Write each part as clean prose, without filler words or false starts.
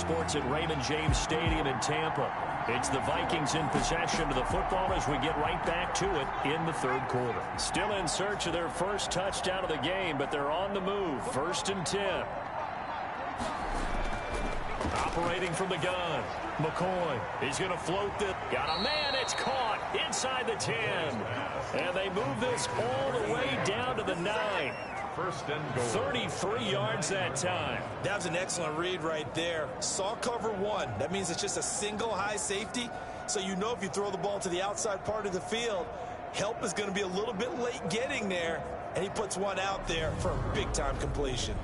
Sports at Raymond James Stadium in Tampa. It's the Vikings in possession of the football as we get right back to it in the third quarter. Still in search of their first touchdown of the game, but they're on the move. 1st and 10. Operating from the gun. McCoy, he's going to float this. Got a man, it's caught inside the 10. And they move this all the way down to the 9. 1st and goal. 33 yards that time. That was an excellent read right there. Saw cover 1. That means it's just a single high safety. So you know if you throw the ball to the outside part of the field, help is going to be a little bit late getting there. And he puts one out there for a big-time completion.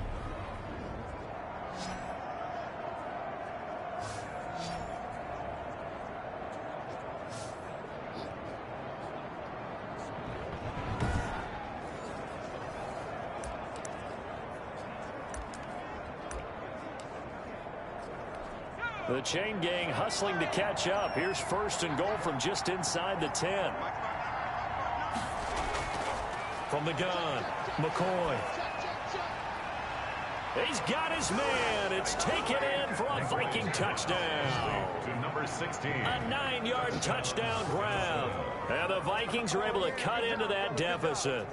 The chain gang hustling to catch up. Here's 1st and goal from just inside the 10. From the gun, McCoy. He's got his man. It's taken in for a Viking touchdown. To number 16. A 9-yard touchdown grab. And the Vikings are able to cut into that deficit.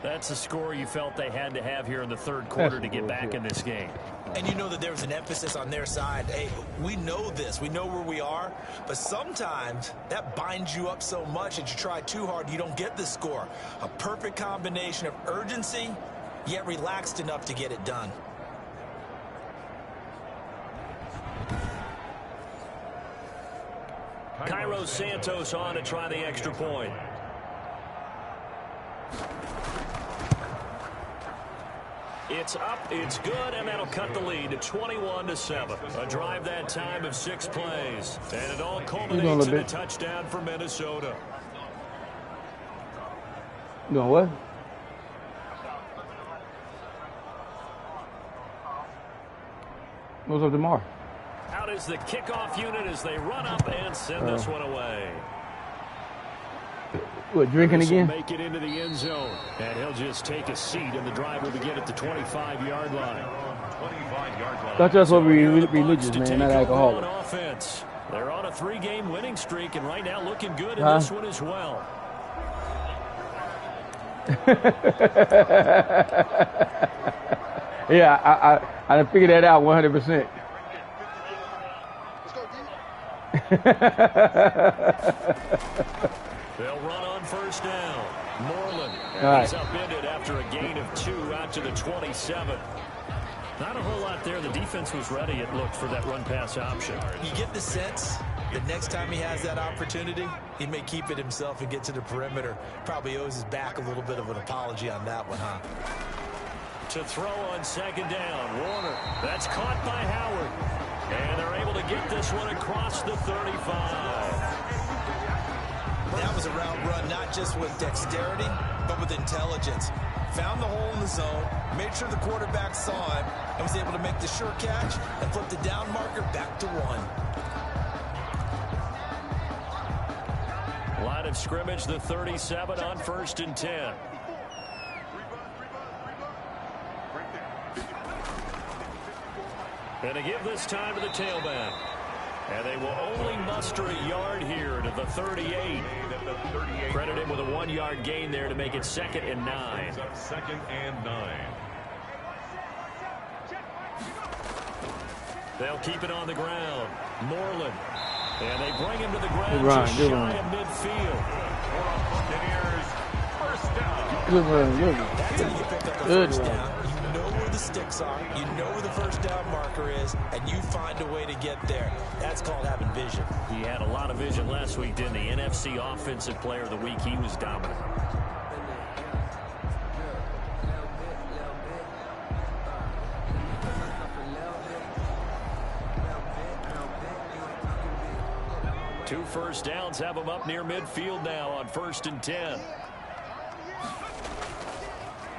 That's the score you felt they had to have here in the third quarter to get back in this game. And you know that there was an emphasis on their side. Hey, we know this. We know where we are. But sometimes that binds you up so much that you try too hard, you don't get the score. A perfect combination of urgency, yet relaxed enough to get it done. Cairo Santos on to try the extra point. It's up, it's good, and that'll cut the lead to 21-7. A drive that time of 6 plays. And it all culminates in a touchdown for Minnesota. You know what? What's up tomorrow? Out is the kickoff unit as they run up and send this one away. What, drinking again? Make it into the end zone, and he'll just take a seat, and the drive will begin at the 25-yard line. 25-yard line. That's what we religious, man, not alcoholic. On offense. They're on a 3-game winning streak, and right now looking good in this one as well. Yeah, I figured that out 100%. They'll run on 1st down. Moreland. He's upended after a gain of 2 out to the 27. Not a whole lot there. The defense was ready, it looked, for that run-pass option. You get the sense that next time he has that opportunity, he may keep it himself and get to the perimeter. Probably owes his back a little bit of an apology on that one, huh? To throw on 2nd down. Warner. That's caught by Howard. And they're able to get this one across the 35. That was a route run not just with dexterity, but with intelligence. Found the hole in the zone, made sure the quarterback saw him, and was able to make the sure catch and flip the down marker back to 1. Line of scrimmage, the 37 on 1st and 10. And they give this time to the tailback. And they will only muster a yard here to the 38. Credit him with a 1-yard gain there to make it 2nd and 9. 2nd and 9. They'll keep it on the ground. Moreland. And they bring him to the ground just shy of midfield. First down. Good run, good run. That's how you pick up the first down. You know where the sticks are. You know where the first down marker is, and you find a way to get there. That's called having vision. He had a lot of vision last week, didn't he? NFC Offensive Player of the Week. He was dominant. Two first downs have him up near midfield now on 1st and 10.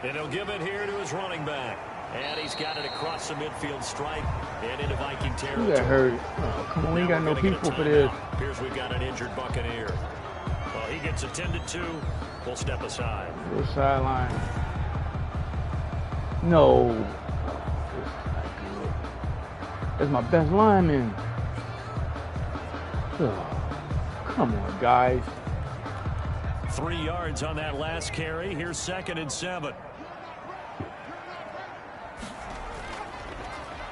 And he'll give it here to his running back. And he's got it across the midfield stripe and into Viking territory. Who got hurt? Oh, come on, we ain't got no people for this. Here's we've got an injured Buccaneer. Well, he gets attended to. We'll step aside. The sideline. No. That's my best lineman. Oh, come on, guys. 3 yards on that last carry. Here's 2nd and 7.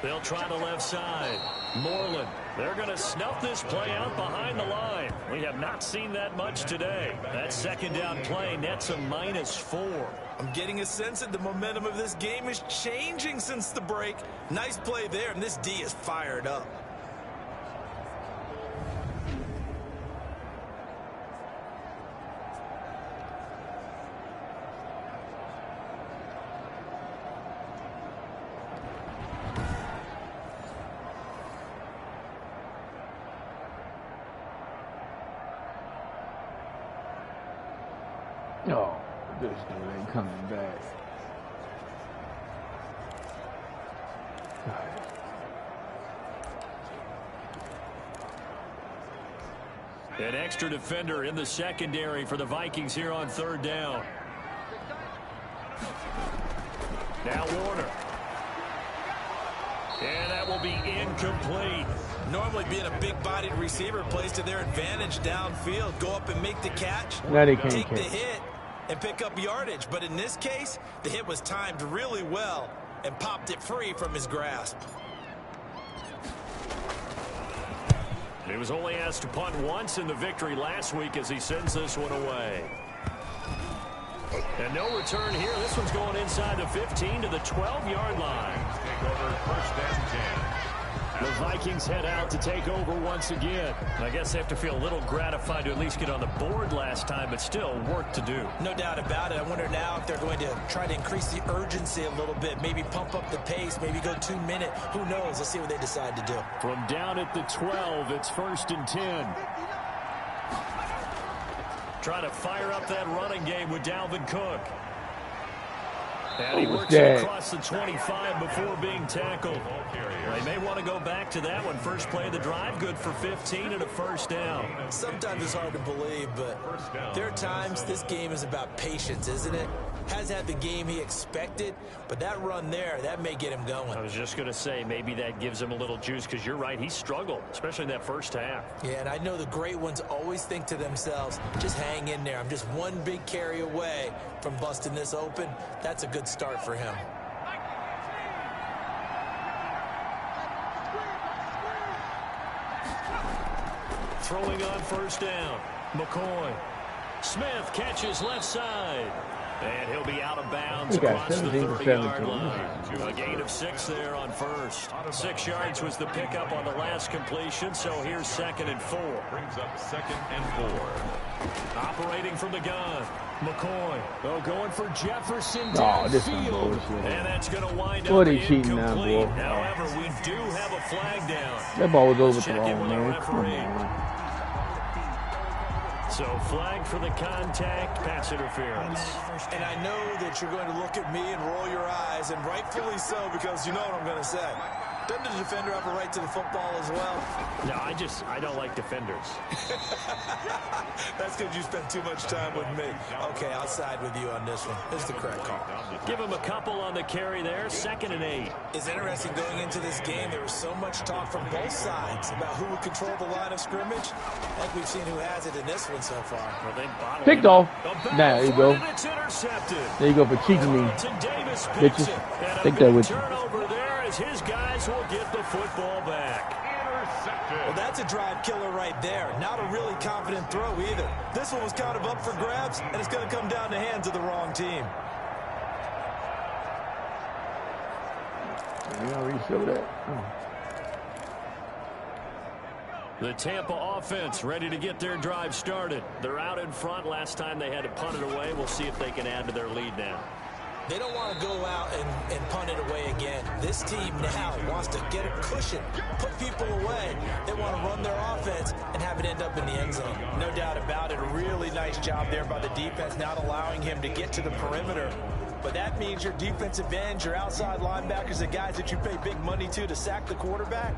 They'll try the left side. Moreland. They're going to snuff this play out behind the line. We have not seen that much today. That 2nd down play nets a -4. I'm getting a sense that the momentum of this game is changing since the break. Nice play there, and this D is fired up. Oh, this dude ain't coming back. An extra defender in the secondary for the Vikings here on 3rd down. Now Warner. And that will be incomplete. Normally being a big-bodied receiver plays to their advantage downfield. Go up and make the catch, take the hit, and pick up yardage. But in this case, the hit was timed really well and popped it free from his grasp. He was only asked to punt once in the victory last week as he sends this one away. And no return here. This one's going inside the 15 to the 12-yard line. Take over 1st and 10. The Vikings head out to take over once again. I guess they have to feel a little gratified to at least get on the board last time, but still work to do. No doubt about it. I wonder now if they're going to try to increase the urgency a little bit, maybe pump up the pace, maybe go 2-minute. Who knows? Let's see what they decide to do. From down at the 12, it's 1st and 10. Trying to fire up that running game with Dalvin Cook. And he works it across the 25 before being tackled. They may want to go back to that one. First play of the drive, good for 15 and a 1st down. Sometimes it's hard to believe, but there are times this game is about patience, isn't it? Has had the game he expected, but that run there, that may get him going. I was just going to say, maybe that gives him a little juice, because you're right, he struggled, especially in that first half. Yeah, and I know the great ones always think to themselves, just hang in there. I'm just one big carry away from busting this open. That's a good start for him. Throwing on 1st down. McCoy. Smith catches left side. And he'll be out of bounds across the 30-yard line. A gain of 6 there on 1st. 6 yards was the pickup on the last completion, so here's 2nd and 4. Brings up 2nd and 4. Operating from the gun. McCoy. Oh, going for Jefferson downfield. And that's going to wind up incomplete. Now, however, we do have a flag down. That ball was overthrown, man. Come on. So flag for the contact, pass interference. And I know that you're going to look at me and roll your eyes, and rightfully so, because you know what I'm going to say. Doesn't the defender have a right to the football as well? No, I don't like defenders. That's because you spend too much time with me. Okay, I'll side with you on this one. It's the correct call. Give him a couple on the carry there, 2nd and 8. It's interesting going into this game. There was so much talk from both sides about who would control the line of scrimmage. Like we've seen who has it in this one so far. Well, they picked off. There you go. There you go for cheating me. Bitches. Take that with you. Turnover there as his guys will get the football back. Well, that's a drive killer right there. Not a really confident throw either. This one was kind of up for grabs, and it's going to come down the hands of the wrong team. You already showed that. The Tampa offense ready to get their drive started. They're out in front. Last time they had to punt it away. We'll see if they can add to their lead now. They don't want to go out and punt it away again. This team now wants to get a cushion, put people away. They want to run their offense and have it end up in the end zone. No doubt about it. A really nice job there by the defense, not allowing him to get to the perimeter. But that means your defensive ends, your outside linebackers, the guys that you pay big money to sack the quarterback,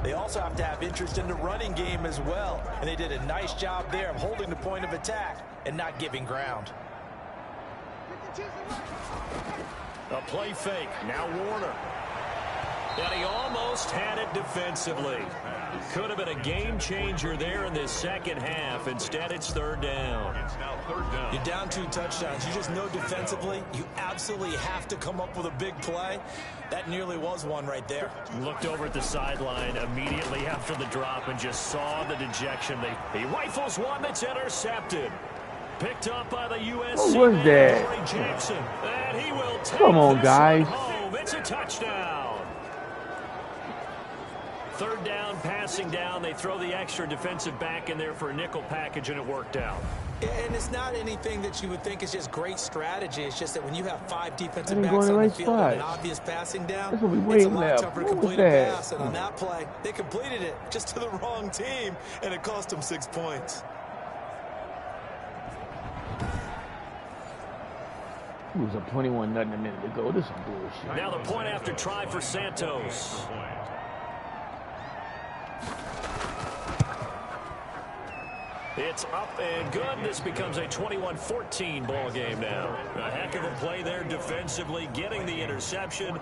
they also have to have interest in the running game as well. And they did a nice job there of holding the point of attack and not giving ground. A play fake. Now Warner. And he almost had it defensively. Could have been a game changer there in this second half. Instead, it's third down. It's now third down. You're down 2 touchdowns. You just know defensively you absolutely have to come up with a big play. That nearly was one right there. Looked over at the sideline immediately after the drop and just saw the dejection. He rifles one that's intercepted. Picked up by the USC. What was that? Jackson. And he will take Come on, guys. home. It's a touchdown. Third down, passing down. They throw the extra defensive back in there for a nickel package, and it worked out. And it's not anything that you would think is just great strategy. It's just that when you have 5 defensive I didn't backs go in on the the right field and an spot. obvious passing down, That's what we it's a waiting lot at. tougher to What was complete a that? pass. And on that play, they completed it just to the wrong team, and it cost them 6 points. It was up 21-0 a minute ago. This is bullshit. Now the point after try for Santos. It's up and good. This becomes a 21-14 ball game now. A heck of a play there defensively, getting the interception,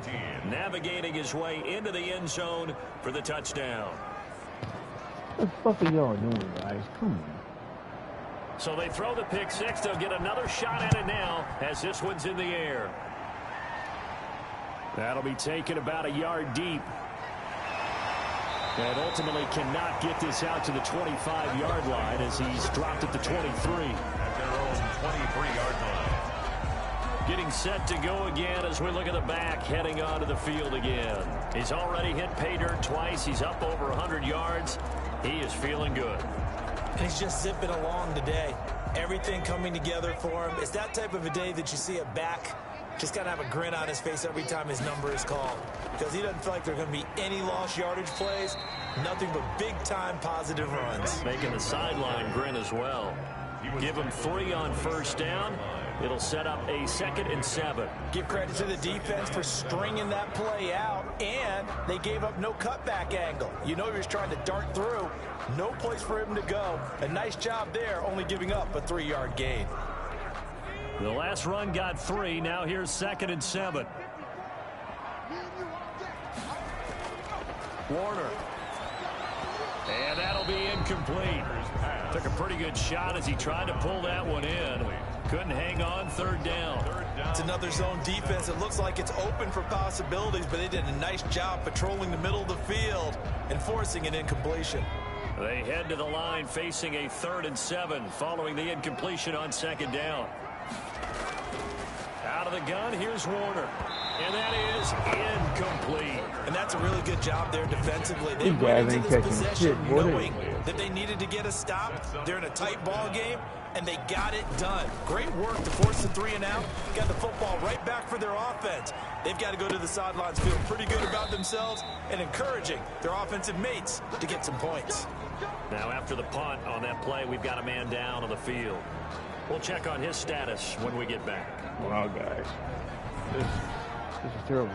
navigating his way into the end zone for the touchdown. What the fuck are y'all doing, guys? Come on. So they throw the pick six. They'll get another shot at it now as this one's in the air. That'll be taken about a yard deep. And ultimately cannot get this out to the 25-yard line as he's dropped at the 23. At their own 23-yard line. Getting set to go again as we look at the back heading onto the field again. He's already hit pay dirt twice. He's up over 100 yards. He is feeling good. And he's just zipping along today. Everything coming together for him. It's that type of a day that you see a back just got to have a grin on his face every time his number is called. Because he doesn't feel like there are going to be any lost yardage plays. Nothing but big-time positive runs. Making the sideline grin as well. Give him 3 on first down. It'll set up a 2nd and 7. Give credit to the defense for stringing that play out. And they gave up no cutback angle. You know he was trying to dart through. No place for him to go. A nice job there, only giving up a 3-yard gain. The last run got 3. Now here's 2nd and 7. Warner. And that'll be incomplete. Took a pretty good shot as he tried to pull that one in. Couldn't hang on. 3rd down. It's another zone defense. It looks like it's open for possibilities, but they did a nice job patrolling the middle of the field and forcing an incompletion. They head to the line facing a 3rd and 7 following the incompletion on 2nd down. Out of the gun, here's Warner. And that is incomplete. And that's a really good job there defensively. They These went guys into ain't this catching possession shit, boy. knowing that they needed to get a stop. They're in a tight ball game, and they got it done. Great work to force the 3 and out. Got the football right back for their offense. They've got to go to the sidelines, feel pretty good about themselves, and encouraging their offensive mates to get some points. Now after the punt on that play, we've got a man down on the field. We'll check on his status when we get back. Wow, guys. This is terrible.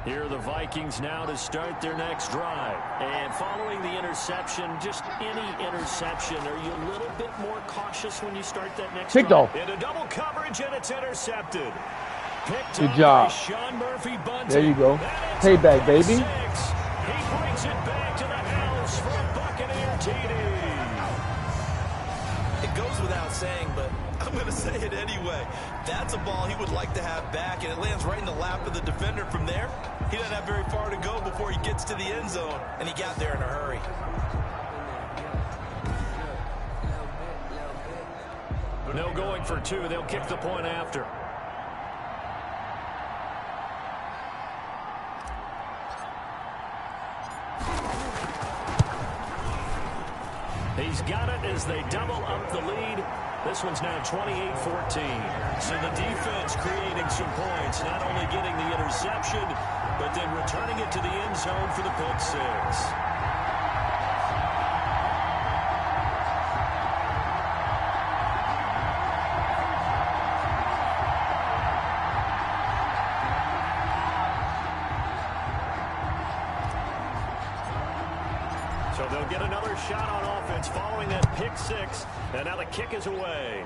Here are the Vikings now to start their next drive. And following the interception, just any interception, are you a little bit more cautious when you start that next Picked drive? off. Into double coverage, and it's intercepted. Picked Good up job. by Sean Murphy Bunting. There you go. That is Payback, a baby. 6. He brings it back to the house for a Buccaneer TD. It goes without saying, but I'm going to say it anyway. That's a ball he would like to have back, and it lands right in the lap of the defender from there. He doesn't have very far to go before he gets to the end zone, and he got there in a hurry. No going for 2. They'll kick the point after. He's got it as they double up the lead. This one's now 28-14. So the defense creating some points, not only getting the interception, but then returning it to the end zone for the pick 6. So they'll get another shot on offense following that pick six. And now the kick is away.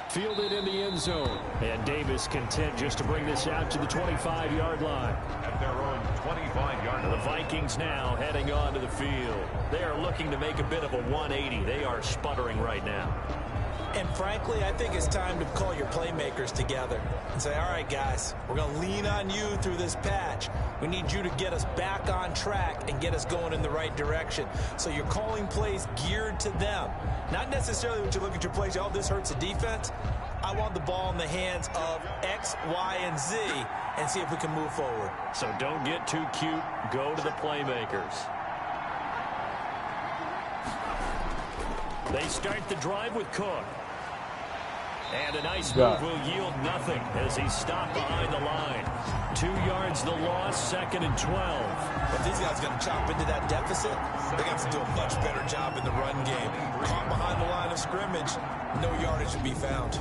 Fielded in the end zone. And Davis content just to bring this out to the 25-yard line. At their own 25-yard line. The Vikings now heading onto the field. They are looking to make a bit of a 180. They are sputtering right now. And frankly, I think it's time to call your playmakers together and say, all right, guys, we're going to lean on you through this patch. We need you to get us back on track and get us going in the right direction. So you're calling plays geared to them. Not necessarily when you look at your plays, oh, this hurts the defense. I want the ball in the hands of X, Y, and Z and see if we can move forward. So don't get too cute. Go to the playmakers. They start the drive with Cook. And a nice move will yield nothing as he's stopped behind the line. 2 yards the loss, 2nd and 12. If these guys are going to chop into that deficit, they're going to have to do a much better job in the run game. Caught behind the line of scrimmage, no yardage to be found.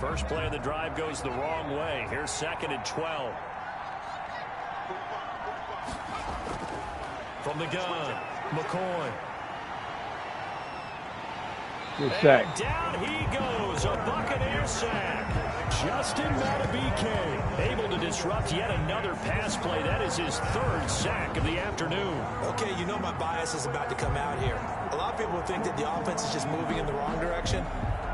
First play of the drive goes the wrong way. Here's 2nd and 12. From the gun, McCoy. Good sack. And down he goes, a Buccaneer sack. Justin Madubuike able to disrupt yet another pass play. That is his 3rd sack of the afternoon. Okay, you know my bias is about to come out here. A lot of people think that the offense is just moving in the wrong direction.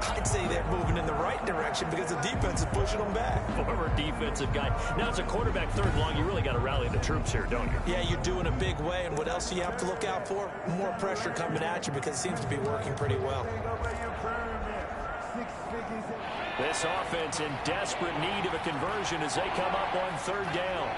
I'd say they're moving in the right direction because the defense is pushing them back. Former defensive guy. Now it's a quarterback 3rd long. You really got to rally the troops here, don't you? Yeah, you do in a big way. And what else do you have to look out for? More pressure coming at you because it seems to be working pretty well. This offense in desperate need of a conversion as they come up on 3rd down.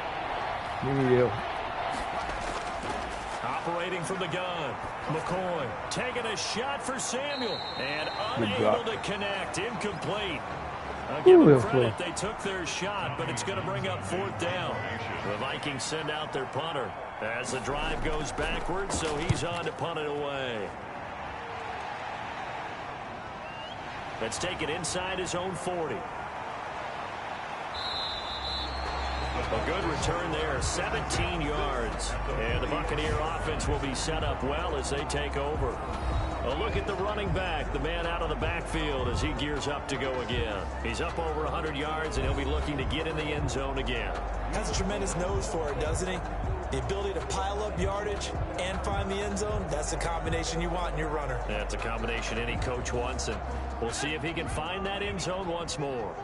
Operating from the gun, McCoy taking a shot for Samuel and unable to connect, incomplete. I'll give them credit, they took their shot, but it's going to bring up 4th down. The Vikings send out their punter as the drive goes backwards, so he's on to punt it away. Let's take it inside his own 40. A good return there, 17 yards. And the Buccaneer offense will be set up well as they take over. A look at the running back, the man out of the backfield as he gears up to go again. He's up over 100 yards, and he'll be looking to get in the end zone again. Has a tremendous nose for it, doesn't he? The ability to pile up yardage and find the end zone, that's the combination you want in your runner. That's a combination any coach wants, and we'll see if he can find that end zone once more.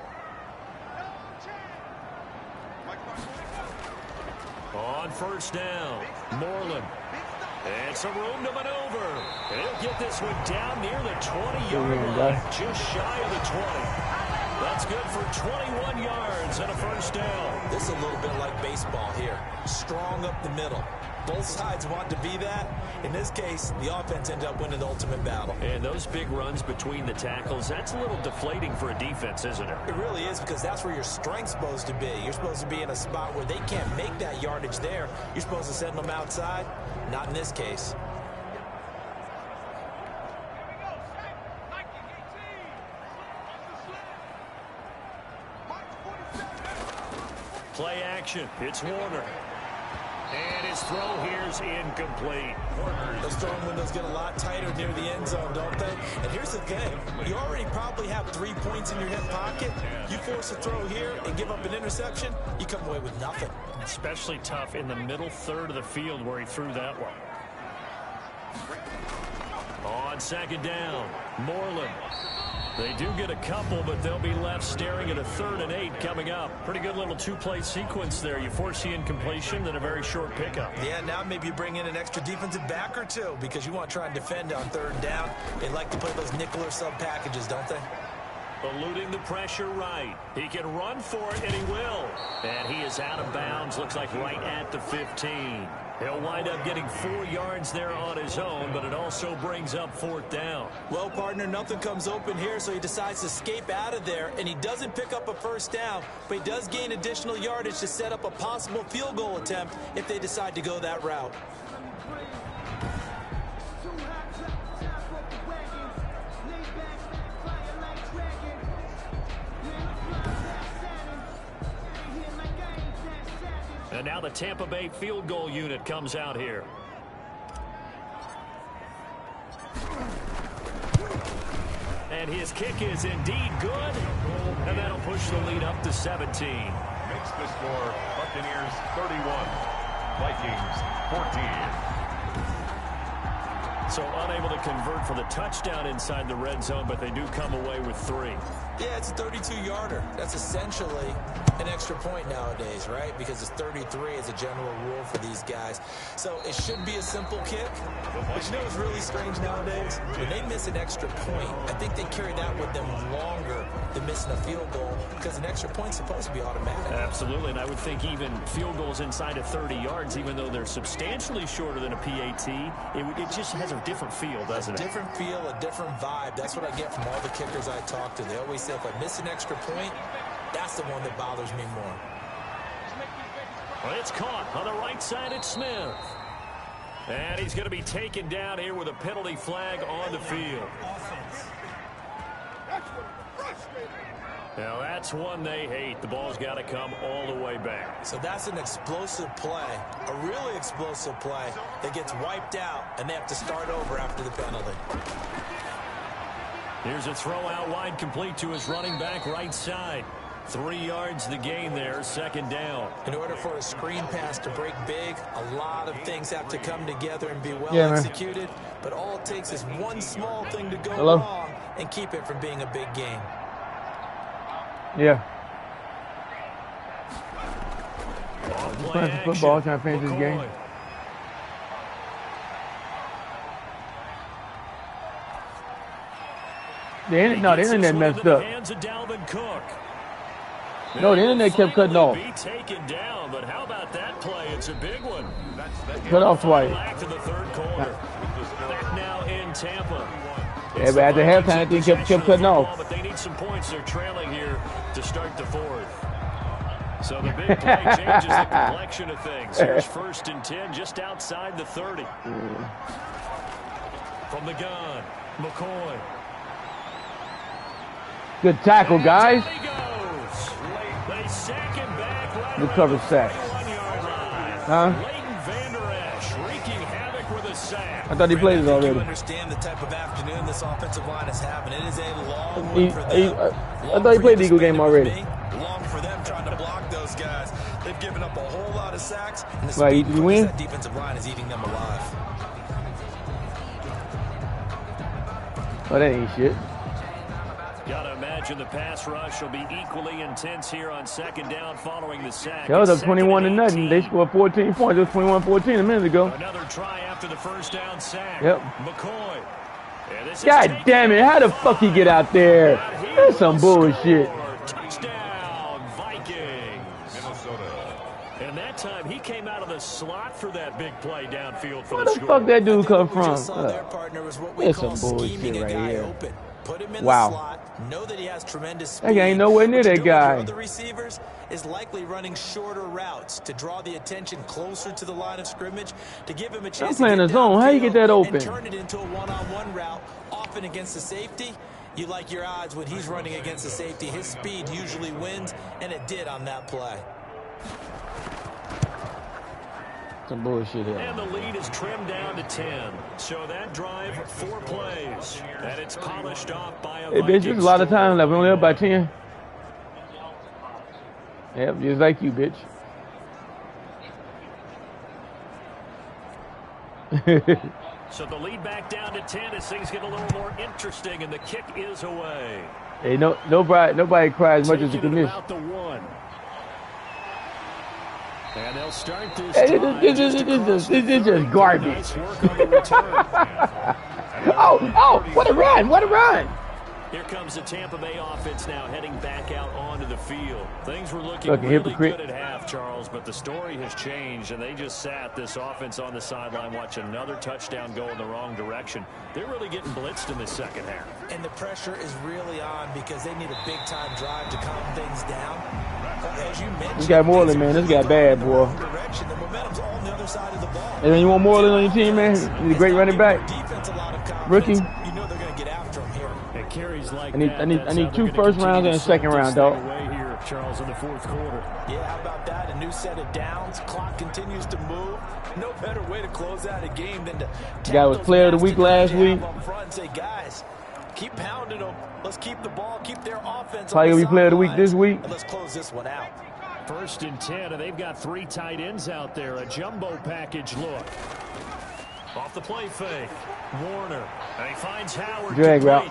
On 1st down, Moreland. And some room to maneuver. And he'll get this one down near the 20-yard line, just shy of the 20. That's good for 21 yards and a 1st down. This is a little bit like baseball here. Strong up the middle. Both sides want to be that. In this case, the offense ended up winning the ultimate battle. And those big runs between the tackles, that's a little deflating for a defense, isn't it? It really is, because that's where your strength's supposed to be. You're supposed to be in a spot where they can't make that yardage there. You're supposed to send them outside. Not in this case. Play action. It's Warner. And his throw here's incomplete. Those throwing windows get a lot tighter near the end zone, don't they? And here's the thing. You already probably have 3 points in your hip pocket. You force a throw here and give up an interception, you come away with nothing. Especially tough in the middle 3rd of the field where he threw that one. On 2nd down, Moreland. They do get a couple, but they'll be left staring at a 3rd and 8 coming up. Pretty good little 2-play sequence there. You force the incompletion, then a very short pickup. Yeah, now maybe you bring in an extra defensive back or 2 because you want to try and defend on 3rd down. They like to play those nickel or sub packages, don't they? Eluding the pressure right. He can run for it, and he will. And he is out of bounds, looks like right at the 15. He'll wind up getting 4 yards there on his own, but it also brings up 4th down. Well, partner, nothing comes open here, so he decides to escape out of there, and he doesn't pick up a 1st down, but he does gain additional yardage to set up a possible field goal attempt if they decide to go that route. And now the Tampa Bay field goal unit comes out here. And his kick is indeed good. And that'll push the lead up to 17. Makes the score Buccaneers 31, Vikings 14. So unable to convert for the touchdown inside the red zone, but they do come away with 3. Yeah, it's a 32-yarder. That's essentially an extra point nowadays, right? Because it's 33 as a general rule for these guys. So it should be a simple kick. But you know what's really strange nowadays? When they miss an extra point, I think they carry that with them longer than missing a field goal because an extra point's supposed to be automatic. Absolutely, and I would think even field goals inside of 30 yards, even though they're substantially shorter than a PAT, it just has a different feel, doesn't it? A different feel, a different vibe. That's what I get from all the kickers I talk to. They always say if I miss an extra point, that's the one that bothers me more. Well, it's caught on the right side at Smith. And he's going to be taken down here with a penalty flag on the field. Now, that's one they hate. The ball's got to come all the way back. So that's an explosive play, a really explosive play that gets wiped out, and they have to start over after the penalty. Here's a throw out wide, complete to his running back right side. 3 yards the gain there, 2nd down. In order for a screen pass to break big, a lot of things have to come together and be well executed. But all it takes is one small thing to go wrong and keep it from being a big game. Yeah. Just playing some football, trying to finish this game. The internet messed up. No, the internet kept cutting off. Taken down, but how about that play? It's a big one. Cut off twice. Back to the 3rd quarter. Back now in Tampa. Yeah, but at the halftime, they kept cutting off. But they need some points. They're trailing here to start the 4th. So the big play changes the complexion of things. Here's 1st and 10, just outside the 30. From the gun, McCoy. Good tackle, guys. He goes. They sack him back right Good cover sack. Huh? I thought he played it already. You understand the type of afternoon this offensive line is having. It is a long one for them. I thought he played the Eagle game already. Long for them trying to block those guys. They've given up a whole lot of sacks, and the right, speed you win? that defensive line is eating them alive. Oh, that ain't shit. Gotta imagine the pass rush will be equally intense here on 2nd down following the sack. That was up 21-0. They scored 14 points. It was 21-14 a minute ago. Another try after the 1st down sack. Yep. McCoy. God damn it. How the fuck he get out there? That's some bullshit. Touchdown, Vikings. Minnesota. And that time he came out of the slot for that big play downfield for Where the the score. fuck that dude come What we from? just saw there, partner, was what we That's call some bullshit scheming a right guy here. open. Put him in Wow. the slot, know that he has tremendous speed. That guy ain't nowhere near What you that do with your guy. other receivers is likely running shorter routes to draw the attention closer to the line of scrimmage to give him a chance playing to the get zone. How you get that downfield open? and turn it into a one-on-one route, often against the safety. You like your odds when he's running against the safety. His speed usually wins, and it did on that play. Some bullshit here. And the lead is trimmed down to 10. So that drive, 4 plays. And it's polished off by a Hey, bitch, there's a lot of time left. We only up by 10. Yep, just like you, bitch. So the lead back down to 10 as things get a little more interesting, and the kick is away. Hey, nobody cries as much as the commission. About the 1. And they'll start this Hey, drive this is just garbage. Nice work on the return. Oh, what a run, what a run. Here comes the Tampa Bay offense now heading back out onto the field. Things were looking really good at half, Charles, but the story has changed, and they just sat this offense on the sideline, watch another touchdown go in the wrong direction. They're really getting blitzed in the second half. And the pressure is really on because they need a big-time drive to calm things down. As you mentioned, this guy Moreland, man, this guy bad, boy. The momentum's on the other side of the ball. And then you want Moreland on your team, man? He's a great running back. Rookie. You know they're going to get after him here. It carries like I need 2 first rounds and a second round, dog. Here, Charles, in the fourth quarter. Yeah, how about that? A new set of downs. Clock continues to move. No better way to close out a game than to the guy was player of the week last week. Up front and say, guys, keep pounding them. Let's keep the ball, keep their offense. Probably gonna be player of the week this week. And let's close this one out. 1st and 10, and they've got 3 tight ends out there. A jumbo package look. Off the play fake. Warner. And he finds Howard. Drag route.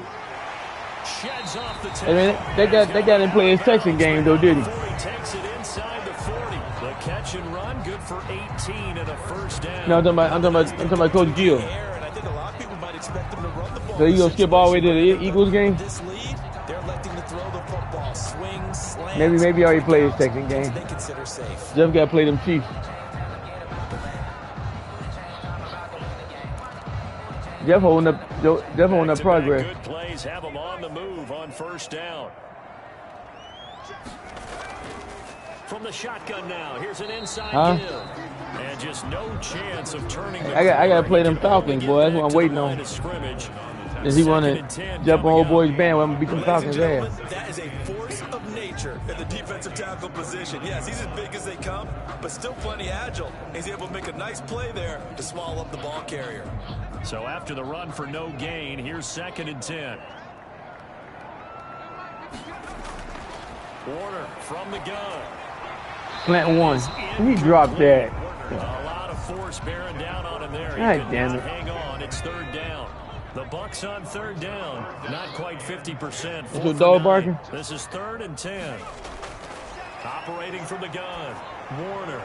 Sheds off the tail. I mean, they got him play his Texan game though, did he? He takes it inside the 40. The catch and run, good for 18 and a first down. No, I'm talking about Coach Gill. And I think a lot of people might expect him to run the ball. So you gonna skip all the way to the Eagles game? This lead, they're electing to throw the football. Swing, slants. Maybe he already played his Texan game. They consider safe. Jeff got to play them Chiefs. Jeff holding up progress. Good plays have them on the move on first down. From the shotgun now, here's an inside hill. And just no chance of turning the I got to play them Falcons, boy. That's what I'm waiting on. Is he want to jump on old boy's band? I'm going to beat them Falcons' ass. That is a force of nature in the defensive tackle position. Yes, he's as big as they come, but still plenty agile. He's able to make a nice play there to swallow up the ball carrier. So after the run for no gain, here's 2nd and 10. Warner from the gun. Slant 1. He dropped that. A lot of force bearing down on him there. God damn it. Hang on, it's 3rd down. The Bucks on 3rd down. Not quite 50%. Is it dog barking? This is 3rd and 10. Operating from the gun. Warner.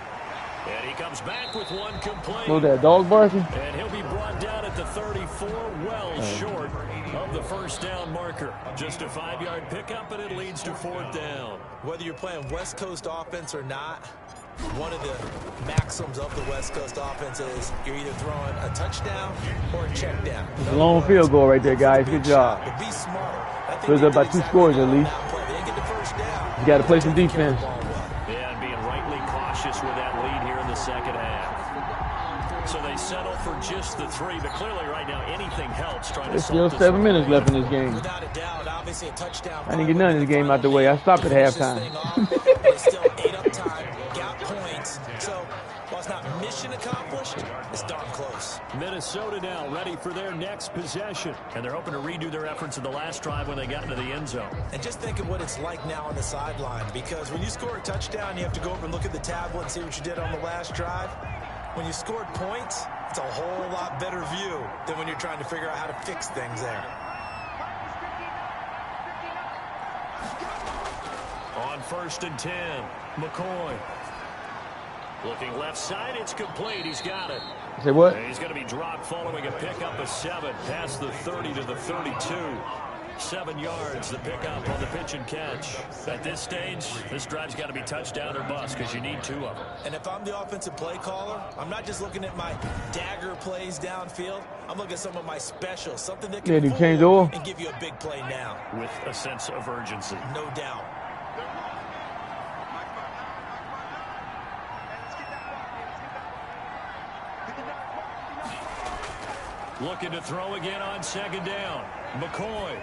And he comes back with one complete. Was that dog barking? And he'll be brought down at the 34, well short of the first down marker. Just a 5-yard pickup, and it leads to 4th down. Whether you're playing West Coast offense or not, one of the maxims of the West Coast offense is you're either throwing a touchdown or a check down. It's a long field goal right there, guys. Good job. But be smarter. There's about 2 scores at least. They didn't get the first down. You got to play some defense. Yeah, and being rightly cautious with that lead here in the second half. So they settle for just the 3, but clearly right now anything helps. There's still 7 minutes left in this game. Without a doubt, obviously a touchdown. I didn't get none of this game out the way. I stopped at halftime. They still ate up time, got points. So while it's not mission accomplished, it's darn close. Minnesota now ready for their next possession, and they're hoping to redo their efforts in the last drive when they got into the end zone. And just think of what it's like now on the sideline, because when you score a touchdown, you have to go over and look at the tablet and see what you did on the last drive. When you scored points, it's a whole lot better view than when you're trying to figure out how to fix things there. On 1st and 10, McCoy. Looking left side, it's complete. He's got it. Say what? And he's going to be dropped following a pickup of 7 past the 30 to the 32. 7 yards, the pickup on the pitch and catch. At this stage, this drive's got to be touchdown or bust because you need 2 of them. And if I'm the offensive play caller, I'm not just looking at my dagger plays downfield. I'm looking at some of my specials, something that can change oil and give you a big play now. With a sense of urgency. No doubt. Looking to throw again on 2nd down. McCoy.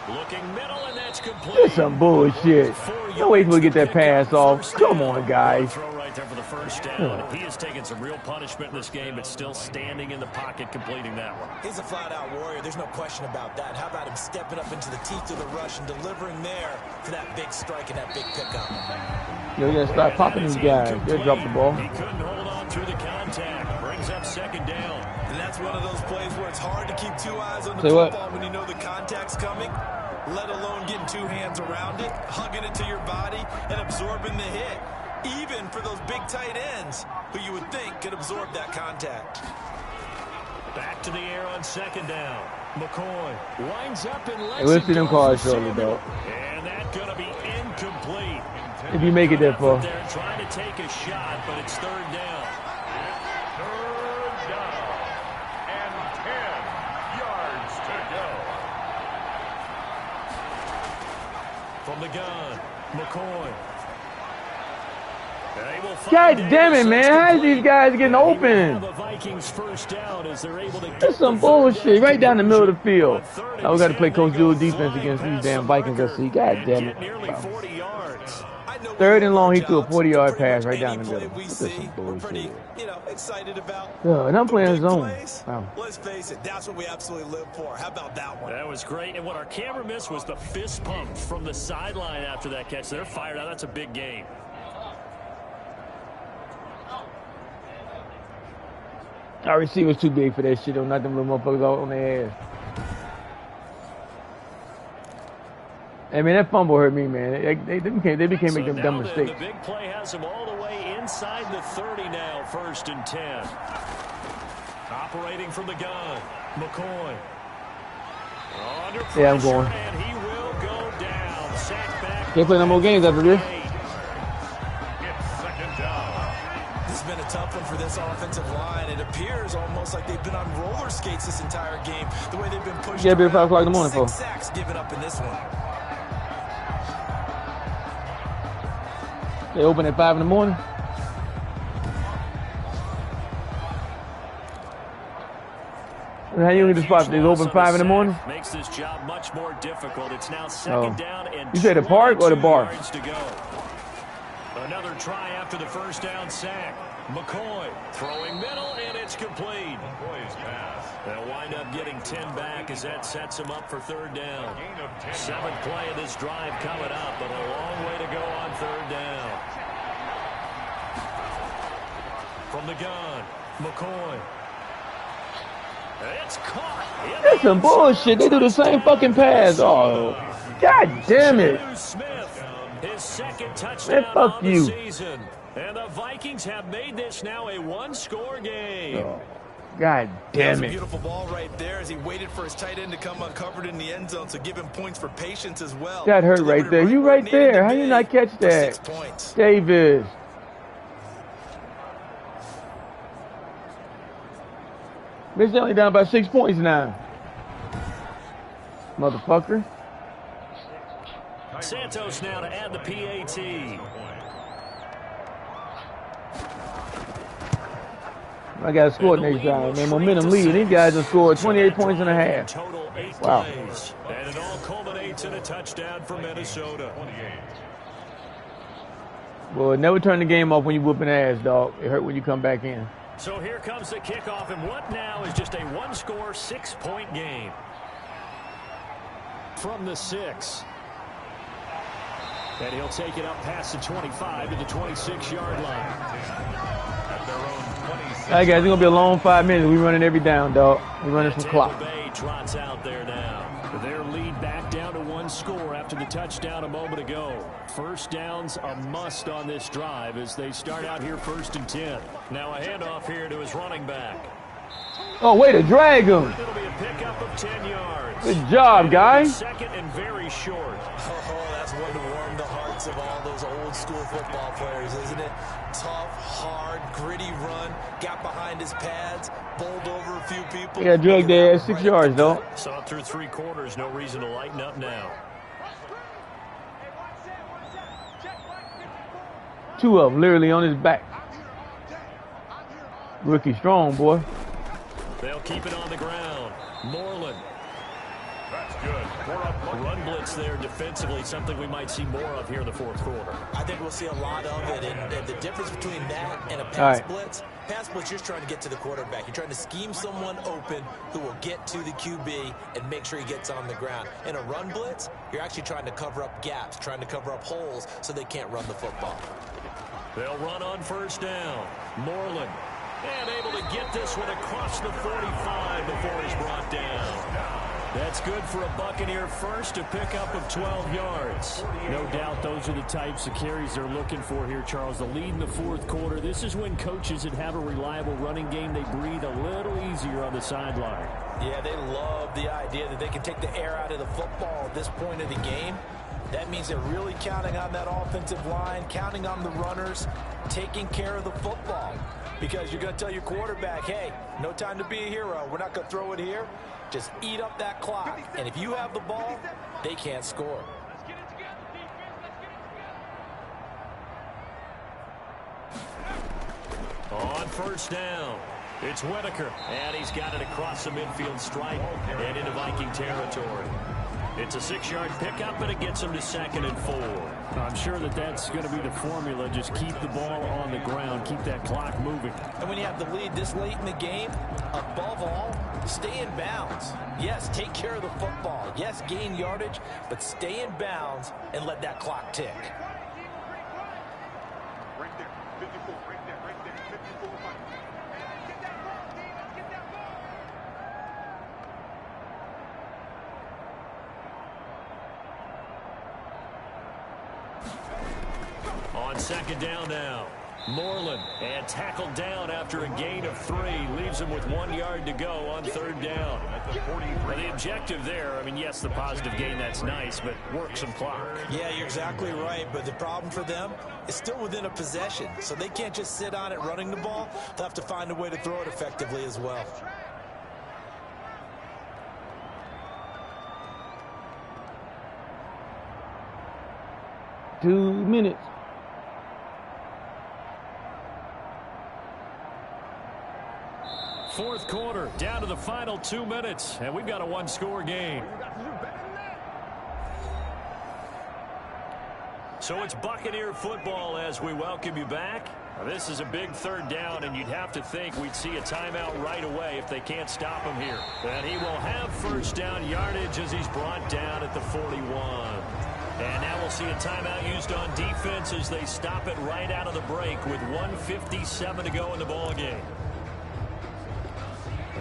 Looking middle, and that's complete. That's some bullshit. No way to get that pass off. Come on, guys. Throw right there for the first down. He has taken some real punishment in this game, but still standing in the pocket, completing that one. He's a flat-out warrior. There's no question about that. How about him stepping up into the teeth of the rush and delivering there for that big strike and that big pickup? You got to start popping these guys. They'll drop the ball. He couldn't hold on through the contact. Brings up 2nd down. And that's one of those plays where it's hard to keep 2 eyes on the football when you know the contact's coming, let alone getting 2 hands around it, hugging it to your body, and absorbing the hit. Even for those big tight ends who you would think could absorb that contact. Back to the air on second down. McCoy winds up and lets we'll see them calls shortly, though. And that's going to be incomplete. If you make it that far. They're trying to take a shot, but it's third down. Third down. And 10 yards to go. From the gun, McCoy. God damn it, man. How is these guys getting open? That's some bullshit. Right down the middle of the field. Now we got to play Coach Dual defense against these damn Vikings. I see. God damn it. Third and long, he threw a 40-yard pass right down the middle. That's some bullshit. And I'm playing zone. Wow. Let's face it, that's what we absolutely live for. How about that one? That was great. And what our camera missed was the fist pump from the sideline after that catch. They're fired out. That's a big game. Our receiver's too big for that shit. Don't knock them little motherfuckers out on their ass. Hey, man, that fumble hurt me, man. They became make them dumb mistakes. The big play has them all the way inside the 30 now, 1st and 10. Operating from the gun, McCoy. Under pressure, yeah, I'm going. And he will go down. Sacked back. Can't play no more games after this. This has been a tough one for this offensive line. It appears almost like they've been on roller skates this entire game. The way they've been pushed. Yeah, be 5 o'clock in the morning, 6 sacks given up in this one. They open at 5 in the morning. How you need the spot? They open 5 in the morning. Makes this job much more difficult. It's now second down and you said the park or the bar? To go. Another try after the first down sack. McCoy throwing middle, and it's complete. McCoy's pass. They'll wind up getting 10 back as that sets them up for third down. 7th play of this drive coming up, but a long way to go on third down. From the gun, McCoy. It's caught. That's some bullshit. They do the same fucking pass. Oh, God damn it. Smith, his second touchdown fuck of the you. season. And the Vikings have made this now a one-score game. Oh, God damn A it. beautiful ball right there as he waited for his tight end to come uncovered in the end zone, so give him points for patience as well. Got hurt right there. You right there. How you not catch that? 6 points. Davis. Bitch, they only down by 6 points now. Motherfucker. Santos now to add the PAT. I got to score next time, man. Momentum lead. These guys have scored 28 points and a half. Total 8 Wow. plays. And it all culminates in a touchdown for Minnesota. Well, never turn the game off when you whooping ass, dog. It hurt when you come back in. So here comes the kickoff, and what now is just a one-score, 6-point game. From the 6. And he'll take it up past the 25 to the 26-yard line. All right, guys, it's going to be a long 5 minutes. We running every down, dog. We running some clock. Tampa Bay trots out there now. Their lead back down to 1 score after the touchdown a moment ago. First down's a must on this drive as they start out here 1st and 10. Now a handoff here to his running back. Oh, way to drag him. It'll be a pickup of 10 yards. Good job, guys. Second and very short. Oh, that's one to warm the hearts of all those old school football players, isn't it? Tough, hard, gritty run, got behind his pads, bowled over a few people. Yeah, drug there at 6 yards, though. Saw through 3 quarters, no reason to lighten up now. 2 of them literally on his back. Rookie strong, boy. They'll keep it on the ground. Moreland. That's good. Run blitz there defensively, something we might see more of here in the 4th quarter. I think we'll see a lot of it, and the difference between that and a pass blitz, you're just trying to get to the quarterback. You're trying to scheme someone open who will get to the QB and make sure he gets on the ground. In a run blitz, you're actually trying to cover up gaps, trying to cover up holes so they can't run the football. They'll run on 1st down. Moreland. And able to get this one across the 45 before he's brought down. That's good for a Buccaneer first, a pickup of 12 yards. No doubt those are the types of carries they're looking for here, Charles. The lead in the fourth quarter. This is when coaches that have a reliable running game, they breathe a little easier on the sideline. Yeah, they love the idea that they can take the air out of the football at this point of the game. That means they're really counting on that offensive line, counting on the runners, taking care of the football. Because you're going to tell your quarterback, hey, no time to be a hero. We're not going to throw it here. Just eat up that clock. And if you have the ball, they can't score. On first down, it's Whitaker. And he's got it across the midfield stripe and into Viking territory. It's a 6-yard pickup, and it gets him to 2nd and 4. I'm sure that that's going to be the formula. Just keep the ball on the ground. Keep that clock moving. And when you have the lead this late in the game, above all, stay in bounds. Yes, take care of the football. Yes, gain yardage, but stay in bounds and let that clock tick. Right there. 54. Right there. Right there. 54. On 2nd down now, Moreland, and tackled down after a gain of 3. Leaves him with 1 yard to go on 3rd down. Well, the objective there, I mean, yes, the positive gain, that's nice, but work some clock. Yeah, you're exactly right, but the problem for them is still within a possession, so they can't just sit on it running the ball. They'll have to find a way to throw it effectively as well. Two minutes. Fourth quarter, down to the final 2 minutes, and we've got a one-score game. So it's Buccaneer football as we welcome you back. This is a big 3rd down, and you'd have to think we'd see a timeout right away if they can't stop him here. And he will have 1st down yardage as he's brought down at the 41. And now we'll see a timeout used on defense as they stop it right out of the break with 1:57 to go in the ball game.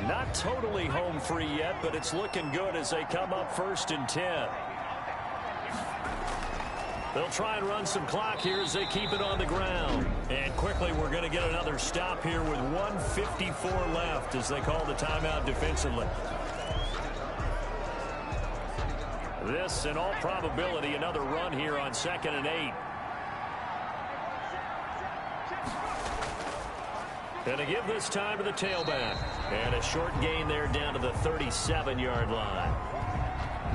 Not totally home free yet, but it's looking good as they come up 1st and 10. They'll try and run some clock here as they keep it on the ground. And quickly, we're going to get another stop here with 1:54 left as they call the timeout defensively. This, in all probability, another run here on 2nd and 8. And to give this time to the tailback. And a short gain there down to the 37-yard line.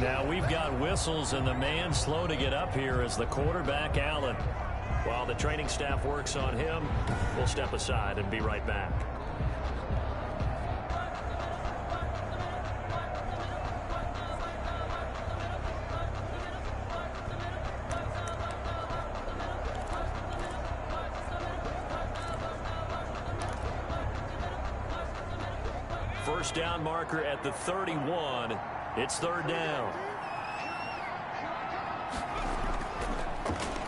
Now we've got whistles, and the man slow to get up here is the quarterback, Allen. While the training staff works on him, we'll step aside and be right back. First down marker at the 31. It's 3rd down.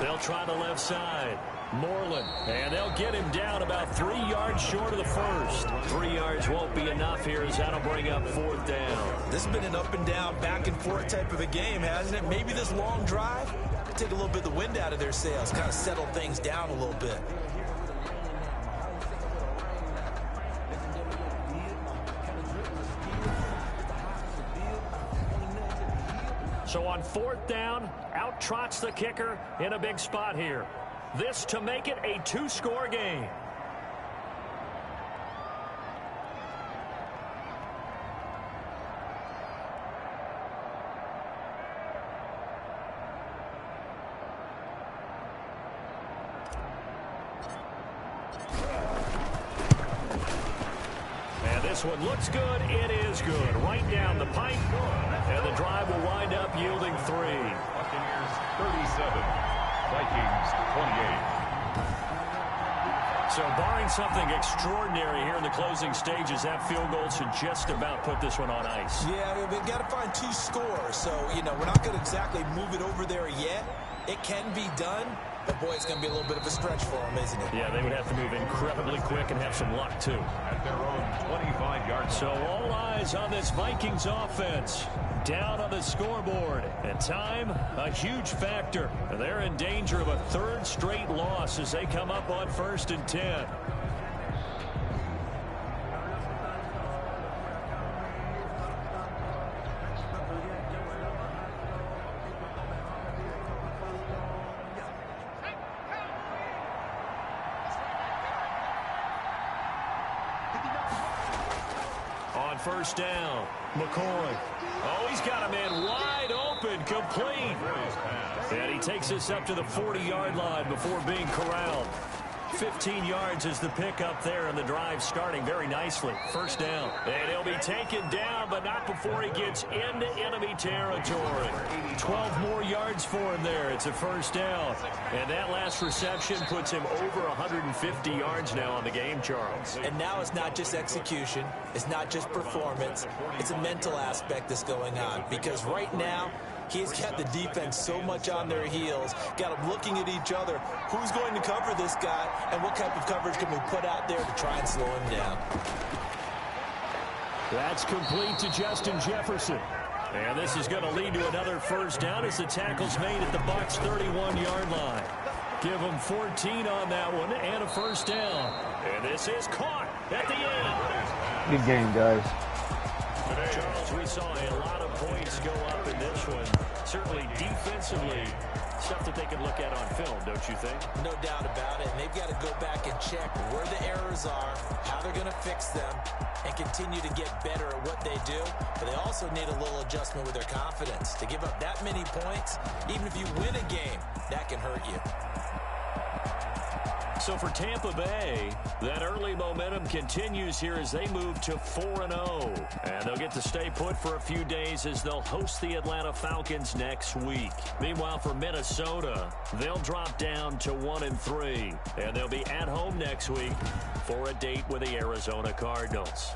They'll try the left side. Moreland, and they'll get him down about 3 yards short of the 1st. 3 yards won't be enough here as that'll bring up 4th down. This has been an up and down, back and forth type of a game, hasn't it? Maybe this long drive could take a little bit of the wind out of their sails, kind of settle things down a little bit. So on 4th down, out trots the kicker in a big spot here. This to make it a 2-score game. And this one looks good. It is good. Right down the pipe. And the drive will wind up yielding 3. Buccaneers 37, Vikings 28. So barring something extraordinary here in the closing stages, that field goal should just about put this one on ice. Yeah, we've got to find 2 scores. So, we're not going to exactly move it over there yet. It can be done, but boy, it's going to be a little bit of a stretch for them, isn't it? Yeah, they would have to move incredibly quick and have some luck, too. At their own 25-yard. So all eyes on this Vikings offense. Down on the scoreboard. And time, a huge factor. They're in danger of a third straight loss as they come up on 1st and 10. On 1st down, McCoy. Oh, he's got a man wide open, complete. And he takes this up to the 40-yard line before being corralled. 15 yards is the pickup there, and the drive starting very nicely. 1st down. And he'll be taken down, but not before he gets into enemy territory. 12 more yards for him there. It's a 1st down. And that last reception puts him over 150 yards now on the game, Charles. And now it's not just execution. It's not just performance. It's a mental aspect that's going on. Because right now, he's got the defense so much on their heels, got them looking at each other. Who's going to cover this guy, and what type of coverage can we put out there to try and slow him down? That's complete to Justin Jefferson. And this is going to lead to another 1st down as the tackle's made at the Bucs' 31-yard line. Give them 14 on that one and a 1st down. And this is caught at the end. Good game, guys. Charles, we saw a lot of points go up in this one. Certainly defensively, stuff that they can look at on film, don't you think? No doubt about it. And they've got to go back and check where the errors are, how they're going to fix them, and continue to get better at what they do. But they also need a little adjustment with their confidence. To give up that many points, even if you win a game, that can hurt you. So for Tampa Bay, that early momentum continues here as they move to 4-0. And they'll get to stay put for a few days as they'll host the Atlanta Falcons next week. Meanwhile, for Minnesota, they'll drop down to 1-3. And they'll be at home next week for a date with the Arizona Cardinals.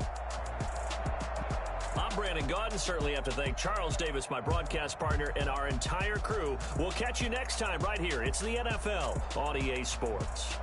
I'm Brandon Gaudin. Certainly have to thank Charles Davis, my broadcast partner, and our entire crew. We'll catch you next time right here. It's the NFL on EA Sports.